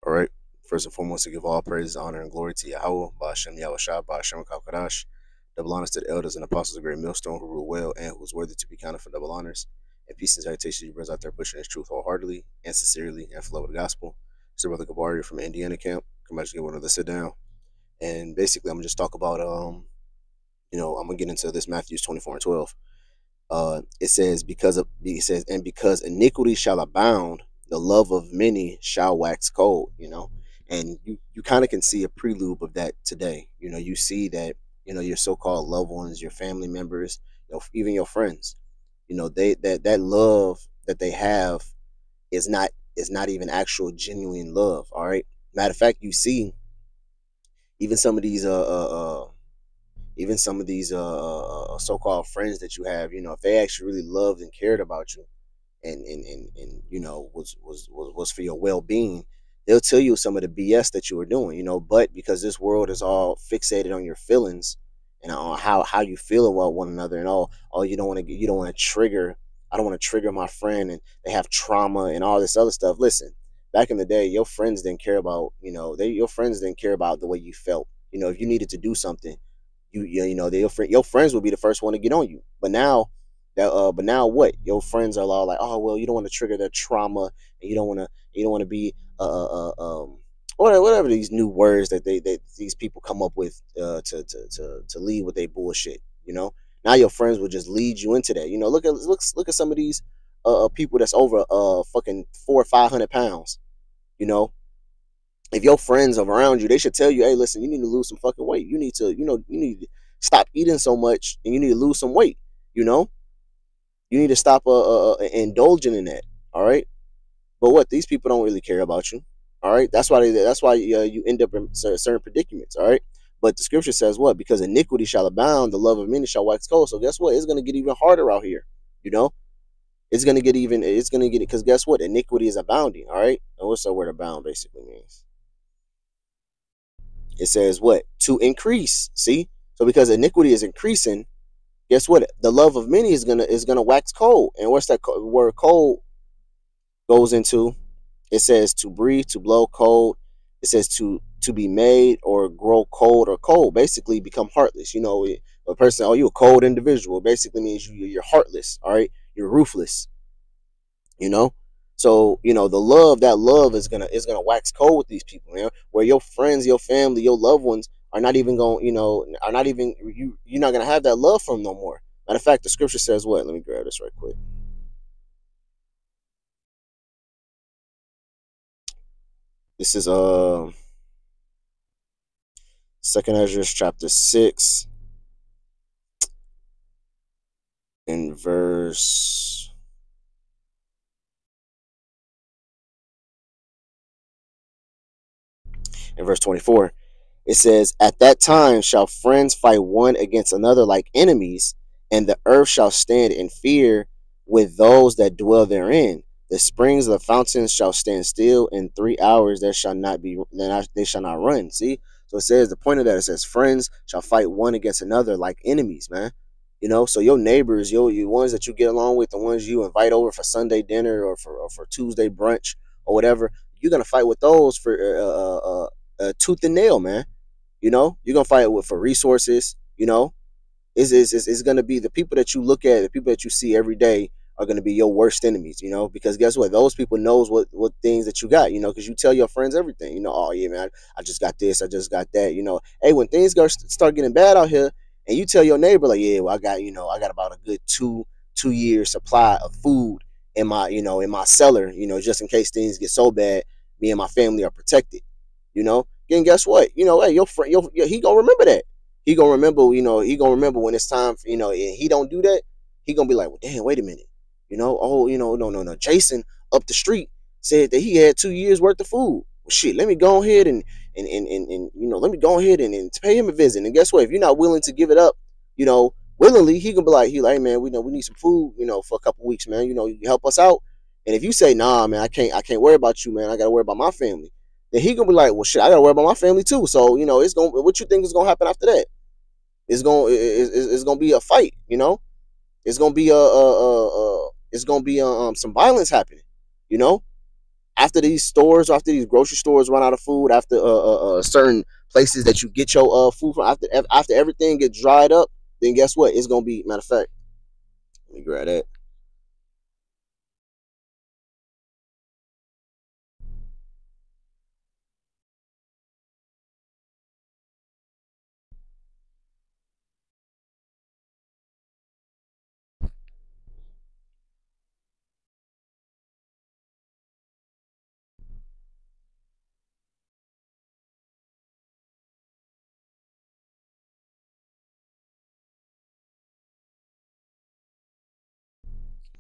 All right. First and foremost, to give all praise, honor, and glory to Yahweh, Ba'ashem Yahushua, Ba'ashem Kalkadash. Double honors to the elders and apostles of the great millstone who rule well and who is worthy to be counted for double honors. And peace and salutation to you brothers out there pushing this truth wholeheartedly and sincerely and flow with the gospel. It's your brother Gabaria from Indiana camp. Come out to get one of the sit down. And basically, I'm gonna just talk about I'm gonna get into this Matthew 24:12. It says and because iniquity shall abound, the love of many shall wax cold. And you kind of can see a prelude of that today. You see that your so-called loved ones, your family members, even your friends, that love that they have is not even actual genuine love. All right. Matter of fact, you see even some of these so-called friends that you have, if they actually really loved and cared about you and was for your well-being, they'll tell you some of the BS that you were doing, but because this world is all fixated on your feelings and on how you feel about one another and all you don't want to trigger. I don't want to trigger my friend and they have trauma and all this other stuff. Listen, back in the day, your friends didn't care about, your friends didn't care about the way you felt. If you needed to do something, your friends will be the first one to get on you. But now what? Your friends are all like, oh well, you don't want to trigger their trauma, and you don't want to be whatever these new words that these people come up with to lead with their bullshit. Now your friends will just lead you into that. Look at some of these people that's over fucking 400 or 500 pounds. You know, if your friends are around you, they should tell you, hey, listen, you need to lose some fucking weight. You need to stop eating so much, and you need to lose some weight. You know, you need to stop indulging in that. All right, but what, these people don't really care about you. All right, that's why you end up in certain predicaments. All right, but the scripture says what? Because iniquity shall abound, the love of many shall wax cold. So guess what? It's gonna get even harder out here. You know, it's gonna get it because guess what? Iniquity is abounding. All right, and what's the word abound basically means? It says what? To increase. See? So because iniquity is increasing, guess what? The love of many is gonna wax cold. And what's that word cold goes into? It says to breathe, to blow cold. It says to be made or grow cold or cold. Basically become heartless. A person, oh, you a cold individual, basically means you're heartless, all right? You're ruthless, you know? So, that love is gonna wax cold with these people, man. Where your friends, your family, your loved ones are not even going, are not even you're not gonna have that love from them no more. Matter of fact, the scripture says what? Let me grab this right quick. This is Second Ezra chapter 6 in verse 24. It says, at that time shall friends fight one against another like enemies, and the earth shall stand in fear with those that dwell therein. The springs of the fountains shall stand still. In 3 hours they shall not run. See? So it says, the point of that, it says friends shall fight one against another like enemies, man. So your neighbors, your ones that you get along with, the ones you invite over for Sunday dinner or for Tuesday brunch or whatever, you're gonna fight with those for tooth and nail, man. You're gonna fight for resources. It's gonna be the people that you look at, the people that you see every day are gonna be your worst enemies. Because guess what? Those people knows what things that you got. Because you tell your friends everything. Oh yeah, man, I just got this, I just got that. Hey, when things start getting bad out here, and you tell your neighbor like, yeah, well, I got about a good two-year supply of food in my cellar. Just in case things get so bad, me and my family are protected. Then guess what? Hey, your friend, he gonna remember that. He gonna remember, he gonna remember when it's time for, and he don't do that, he gonna be like, well, damn, wait a minute. Oh, no. Jason up the street said that he had 2 years worth of food. Well, shit, let me go ahead and let me go ahead and pay him a visit. And guess what? If you're not willing to give it up, willingly, he gonna be like, hey, man, we need some food, for a couple weeks, man. You help us out. And if you say, nah, man, I can't worry about you, man. I gotta worry about my family. Then he gonna be like, well, shit, I gotta worry about my family too. So it's gonna. What you think is gonna happen after that? It's gonna be a fight. It's gonna be it's gonna be some violence happening. You know. after these stores, after these grocery stores run out of food, after certain places that you get your food from, after everything gets dried up, then guess what? It's gonna be, matter of fact, let me grab that.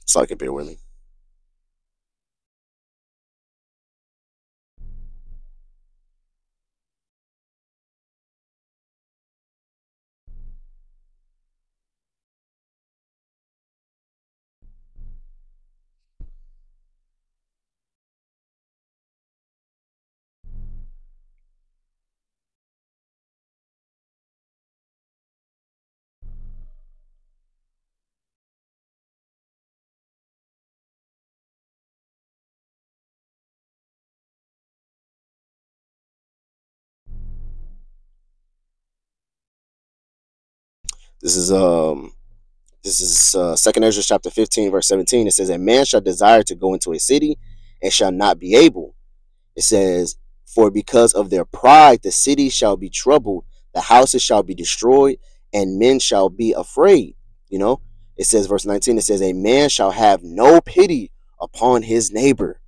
So I can bear with me. This is Second Ezra chapter 15 verse 17. It says, "A man shall desire to go into a city and shall not be able." It says, "For because of their pride the city shall be troubled, the houses shall be destroyed, and men shall be afraid." You know, it says verse 19. It says, "A man shall have no pity upon his neighbor,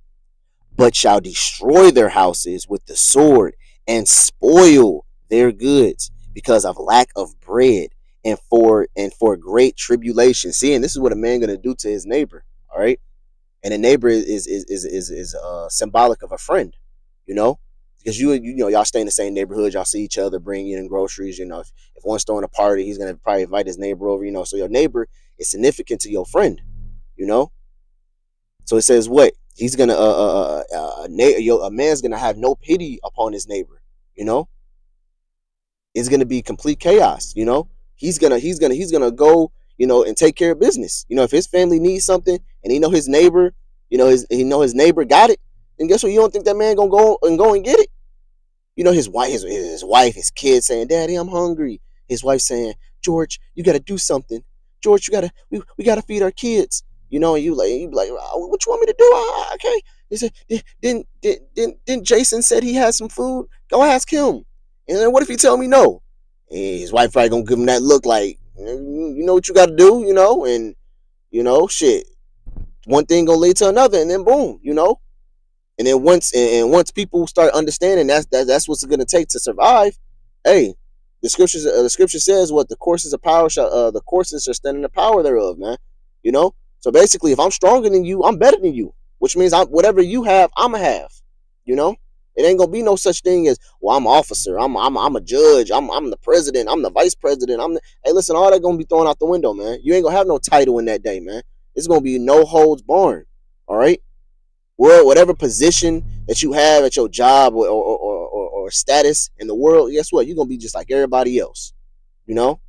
but shall destroy their houses with the sword and spoil their goods because of lack of bread and for great tribulation." See, and this is what a man gonna do to his neighbor. All right, and a neighbor is symbolic of a friend, you know, because you know y'all stay in the same neighborhood, y'all see each other, bring in groceries. You know, if one's throwing a party, he's gonna probably invite his neighbor over. You know, so your neighbor is significant to your friend. You know, so it says what he's gonna a man's gonna have no pity upon his neighbor. You know, it's gonna be complete chaos. You know, he's gonna go, you know, and take care of business. You know, if his family needs something and he know his neighbor, you know, his neighbor got it, then guess what? You don't think that man gonna go and get it? You know, his kids saying, "Daddy, I'm hungry." His wife saying, "George, you got to do something. George, we got to feed our kids." You know, and you be like, "Oh, what you want me to do? Okay." He said, "Didn't Jason said he had some food? Go ask him." And then what if he tell me no? And his wife probably gonna give him that look like, you know what you got to do, you know, and you know, shit. One thing gonna lead to another, and then boom, you know. And then once people start understanding that's what's going to take to survive. Hey, the scripture says what the courses of power shall the courses shall stand in the power thereof, man. You know. So basically, if I'm stronger than you, I'm better than you, which means whatever you have, I'ma have. You know. It ain't gonna be no such thing as, well, I'm an officer, I'm a judge, I'm the president, I'm the vice president, hey, listen, all that gonna be thrown out the window, man. You ain't gonna have no title in that day, man. It's gonna be no holds barred. All right. Well, whatever position that you have at your job or status in the world, guess what? You're gonna be just like everybody else. You know.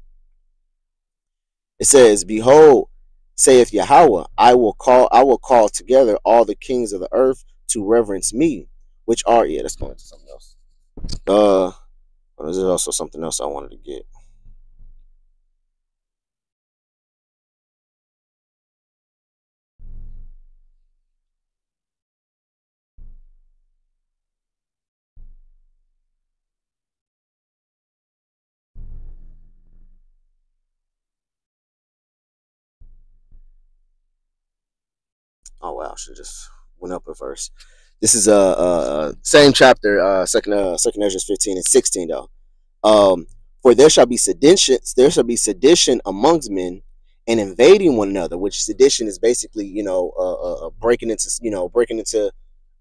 It says, "Behold, saith Yahweh, I will call together all the kings of the earth to reverence me, which are." Yeah, let's go into something else. Uh, there's also something else I wanted to get. Oh wow, should just went up a verse. This is same chapter, second Ezra 15 and 16 though. For there shall be sedition amongst men and invading one another, which sedition is basically, you know, breaking into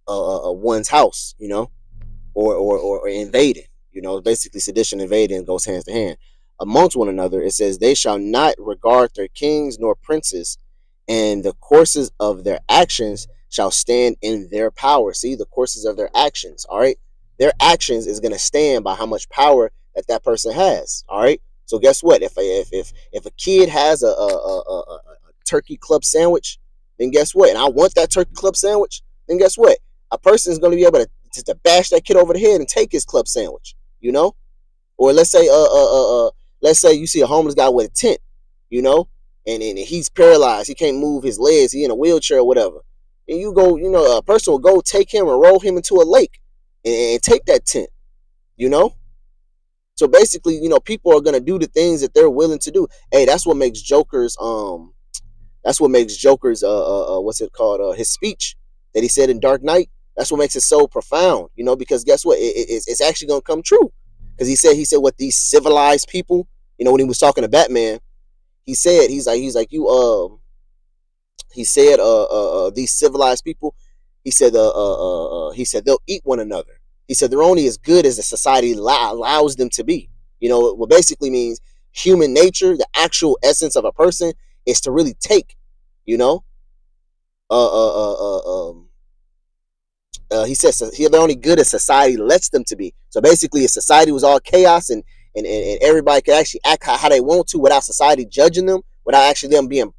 one's house, you know, or invading. You know, basically sedition, invading goes hands to hand amongst one another. It says, "They shall not regard their kings nor princes, and the courses of their actions shall stand in their power." See, the courses of their actions. All right, their actions is going to stand by how much power that person has. All right. So guess what? If a kid has a turkey club sandwich, then guess what? And I want that turkey club sandwich. Then guess what? a person is going to be able to just to bash that kid over the head and take his club sandwich, you know? Or let's say you see a homeless guy with a tent, you know, and he's paralyzed, he can't move his legs, he in a wheelchair or whatever. And you go, you know, a person will go take him and roll him into a lake and take that tent, you know? So basically, you know, people are gonna do the things that they're willing to do. Hey, that's what makes Joker's what's it called? His speech that he said in Dark Knight. That's what makes it so profound, you know, because guess what? It's actually gonna come true. Because he said what these civilized people, you know, when he was talking to Batman, he said he said these civilized people, he said they'll eat one another. He said they're only as good as the society allows them to be. You know, what basically means human nature, the actual essence of a person, is to really take. You know, uh, uh, uh, uh, um, he says they're only good as society lets them to be. So basically, if society was all chaos and everybody could actually act how they want to without society judging them, without actually them being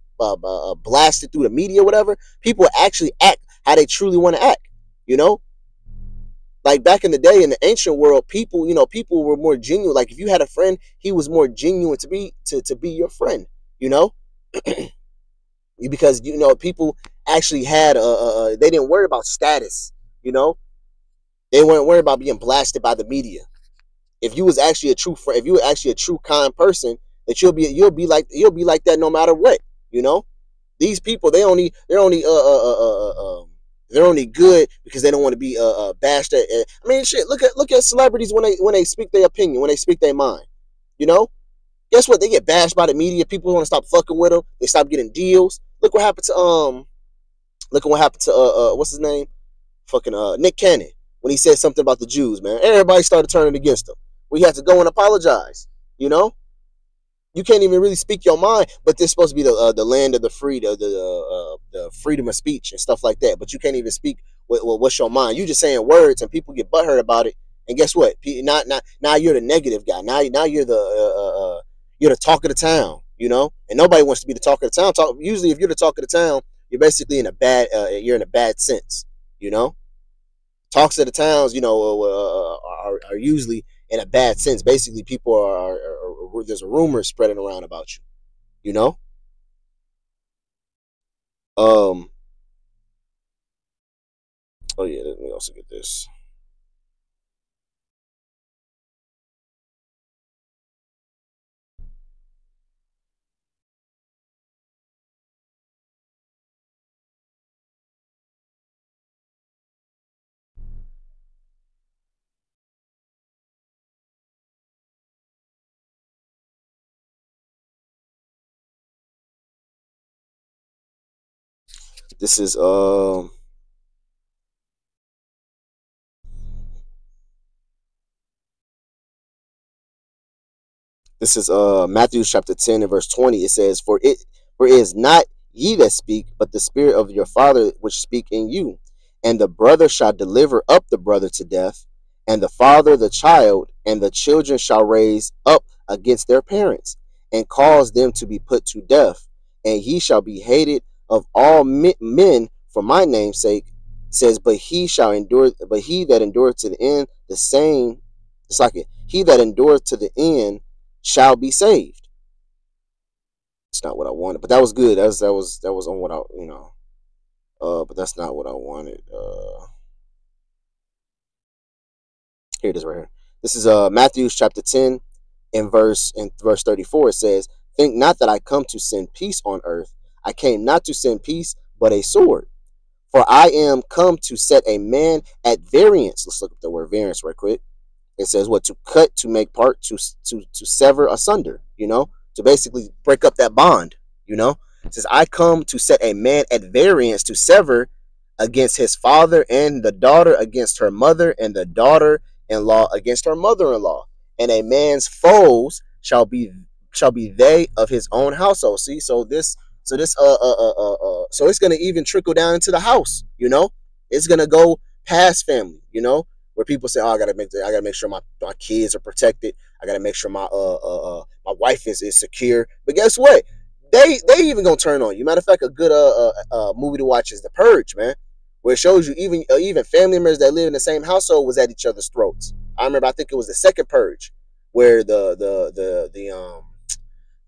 blasted through the media or whatever, people would actually act how they truly want to act. You know, like back in the day in the ancient world, people, you know, people were more genuine. Like if you had a friend, he was more genuine to be your friend. You know, because you know people actually had they didn't worry about status. You know, they weren't worried about being blasted by the media. If you was actually a true friend, if you were actually a true kind person, that you'll be like that no matter what. You know, these people they're only good because they don't want to be bashed at. I mean, shit. Look at celebrities when they speak their opinion, when they speak their mind. You know, guess what? They get bashed by the media. People want to stop fucking with them. They stop getting deals. Look at what happened to what's his name? Fucking Nick Cannon, when he said something about the Jews, man. Everybody started turning against him. We had to go and apologize. You know, you can't even really speak your mind, but this is supposed to be the land of the free, the freedom of speech and stuff like that. But you can't even speak what's your mind. You just saying words, and people get butthurt about it. And guess what? Not now you're the negative guy. Now you're the talk of the town. You know, and nobody wants to be the talk of the town. Usually, if you're the talk of the town, you're basically you're in a bad sense. You know, talks of the towns, you know, are usually in a bad sense. Basically, people there's a rumor spreading around about you. You know, um, oh yeah, let me also get this. This is Matthew chapter 10 and verse 20. It says, For it is not ye that speak, but the spirit of your Father which speak in you. And the brother shall deliver up the brother to death, and the father the child, and the children shall raise up against their parents, and cause them to be put to death. And he shall be hated of all men for my name's sake. Says, but he that endureth to the end, the same. It's like it. He that endureth to the end shall be saved. It's not what I wanted, but that was good. That was on what I, you know. But that's not what I wanted. Here it is right here. This is Matthew chapter 10 in verse 34. It says, "Think not that I come to send peace on earth. I came not to send peace, but a sword. For I am come to set a man at variance." Let's look up the word variance right quick. It says what? To cut, to make part, to sever asunder, you know, to basically break up that bond, you know. It says, I come to set a man at variance, to sever against his father, and the daughter against her mother, and the daughter-in-law against her mother-in-law. And a man's foes shall be they of his own household. See, so it's gonna even trickle down into the house, you know. It's gonna go past family, you know, where people say, "Oh, I gotta make sure my kids are protected. I gotta make sure my wife is secure." But guess what? They even gonna turn on you. Matter of fact, a good movie to watch is The Purge, man. where it shows you even family members that live in the same household was at each other's throats. I remember, I think it was the second purge, where the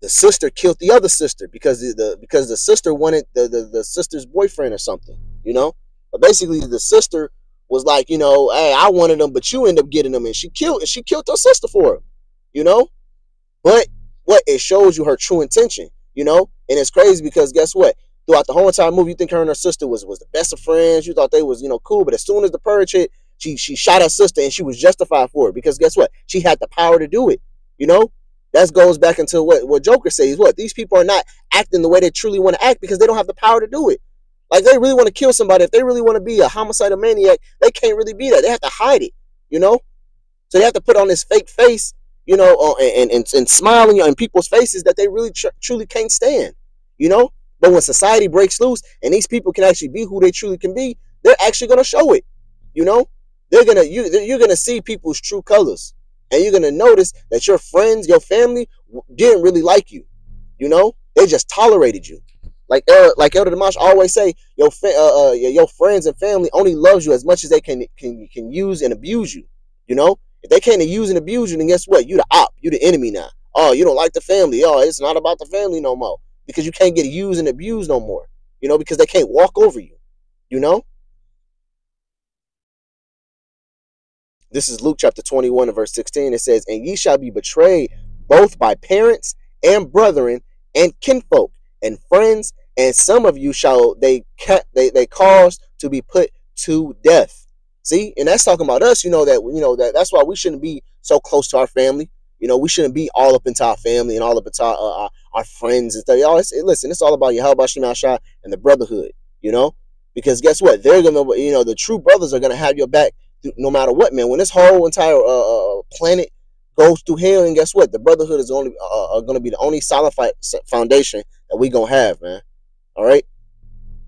sister killed the other sister because the sister wanted the sister's boyfriend or something, you know. But basically, the sister was like, you know, hey, I wanted him, but you end up getting him, and she killed her sister for him, you know. But what it shows you her true intention, you know, and it's crazy because guess what? Throughout the whole entire movie, you think her and her sister was the best of friends. You thought they was, you know, cool, but as soon as the purge hit, she shot her sister, and she was justified for it because guess what? She had the power to do it, you know. That goes back into what Joker says. What these people are not acting the way they truly want to act because they don't have the power to do it. Like they really want to kill somebody. If they really want to be a homicidal maniac, they can't really be that. They have to hide it, you know. So they have to put on this fake face, you know, and smiling in people's faces that they really truly can't stand, you know. But when society breaks loose and these people can actually be who they truly can be, they're actually gonna show it, you know. You're gonna see people's true colors, and you're gonna notice that your friends, your family didn't really like you, you know. They just tolerated you. Like Elder Dimash always say, your friends and family only loves you as much as they can use and abuse you, you know. If they can't use and abuse you, then guess what? You the op. You the enemy now. Oh, you don't like the family. Oh, it's not about the family no more. Because you can't get used and abused no more. You know, because they can't walk over you. You know? This is Luke chapter 21 and verse 16. It says, and ye shall be betrayed both by parents and brethren and kinfolk and friends, and some of you shall they cause to be put to death. See, and that's talking about us. That's why we shouldn't be so close to our family. You know, we shouldn't be all up into our family and all up into our friends and stuff. Y'all, listen, it's all about Yahweh Shem Shah and the brotherhood. You know, because guess what? They're gonna, the true brothers are gonna have your back no matter what, man. When this whole entire planet goes through hell, and guess what? The brotherhood is only gonna be the only solid foundation that we gonna have, man. All right,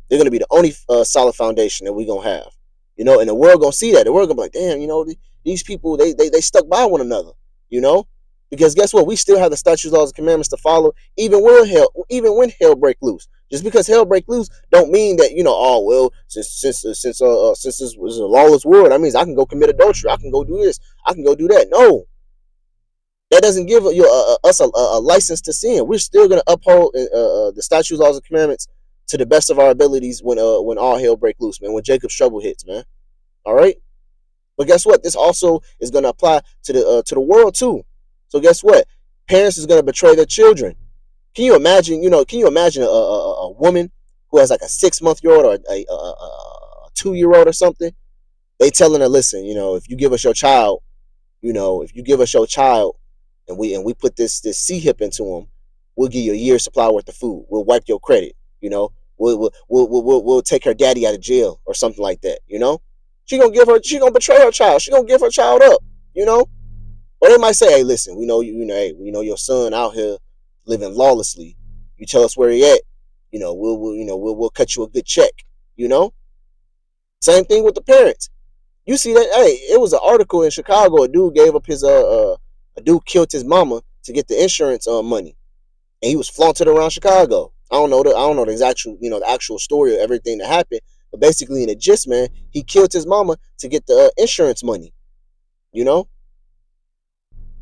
they're gonna be the only solid foundation that we gonna have. You know, and the world gonna see that. The world gonna be like, damn, you know, these people they stuck by one another. You know, because guess what? We still have the statutes, laws, and commandments to follow, even when hell break loose. Just because hell break loose, don't mean that oh well, since this was a lawless world, that means I can go commit adultery, I can go do this, I can go do that. No, that doesn't give us a license to sin. We're still gonna uphold the statutes, laws, and commandments to the best of our abilities when all hell break loose, man. When Jacob's trouble hits, man. All right. But guess what? This also is going to apply to the world too. So guess what? Parents is going to betray their children. Can you imagine? Can you imagine a woman who has like a 6-month-old or a 2-year-old or something? They telling her, listen, if you give us your child, and we put this C-hip into them, we'll give you a year's supply worth of food. We'll wipe your credit. We'll take her daddy out of jail or something like that. She gonna betray her child. She gonna give her child up, Or they might say, hey, listen, we know your son out here living lawlessly. You tell us where he at, we'll cut you a good check, Same thing with the parents. You see that, hey, it was an article in Chicago, a dude gave up a dude killed his mama to get the insurance money. And he was flaunted around Chicago. I don't know the actual story of everything that happened. But basically, in the gist, man, he killed his mama to get the insurance money.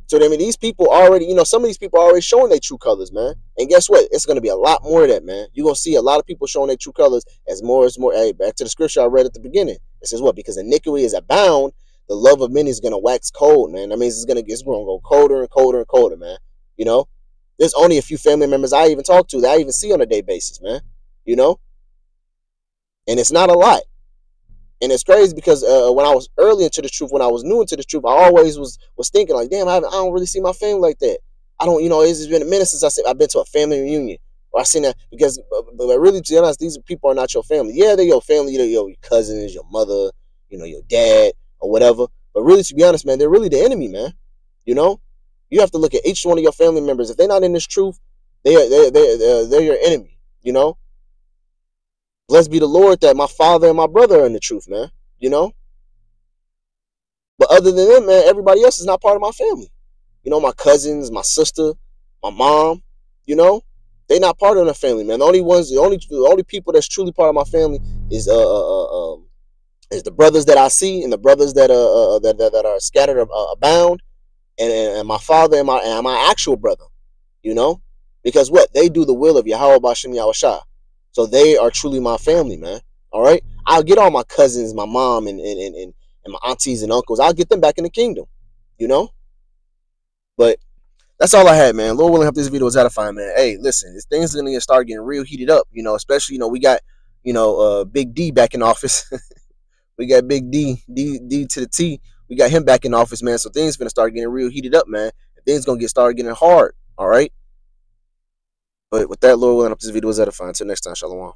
So I mean, these people already, some of these people are already showing their true colors, man. And guess what? It's gonna be a lot more of that, man. You're gonna see a lot of people showing their true colors as more. Hey, back to the scripture I read at the beginning. It says what? Because iniquity is abound, the love of many is gonna wax cold, man. That means it's gonna go colder and colder and colder, man. There's only a few family members I even talk to that I even see on a day basis, man. And it's not a lot. And it's crazy because when I was early into the truth, when I was new into the truth, I always was thinking like, damn, I don't really see my family like that. I don't, it's been a minute since I've been to a family reunion or I seen that because, but really, to be honest, these people are not your family. Yeah, they're your family, your cousins, your mother, your dad or whatever. But really, to be honest, man, they're really the enemy, man. You have to look at each one of your family members. If they're not in this truth, they're your enemy. Blessed be the Lord that my father and my brother are in the truth, man. But other than them, man, everybody else is not part of my family. My cousins, my sister, my mom, they not part of the family, man. The only people that's truly part of my family is Is the brothers that I see and the brothers that are scattered abound, and my father and my actual brother, you know, because what they do the will of Yahweh Bashem Yahushua, so they are truly my family, man. All right, I'll get all my cousins, my mom, and my aunties and uncles. I'll get them back in the kingdom, you know. But that's all I had, man. Lord willing, hope this video was edifying, man. Hey, listen, this things are gonna start getting real heated up, you know. Especially, you know, we got, you know, Big D back in office. We got Big D to the T. We got him back in office, man. So things gonna start getting real heated up, man. Things gonna start getting hard. All right. But with that, Lord willing, I hope this video was edifying. Until next time, Shalom.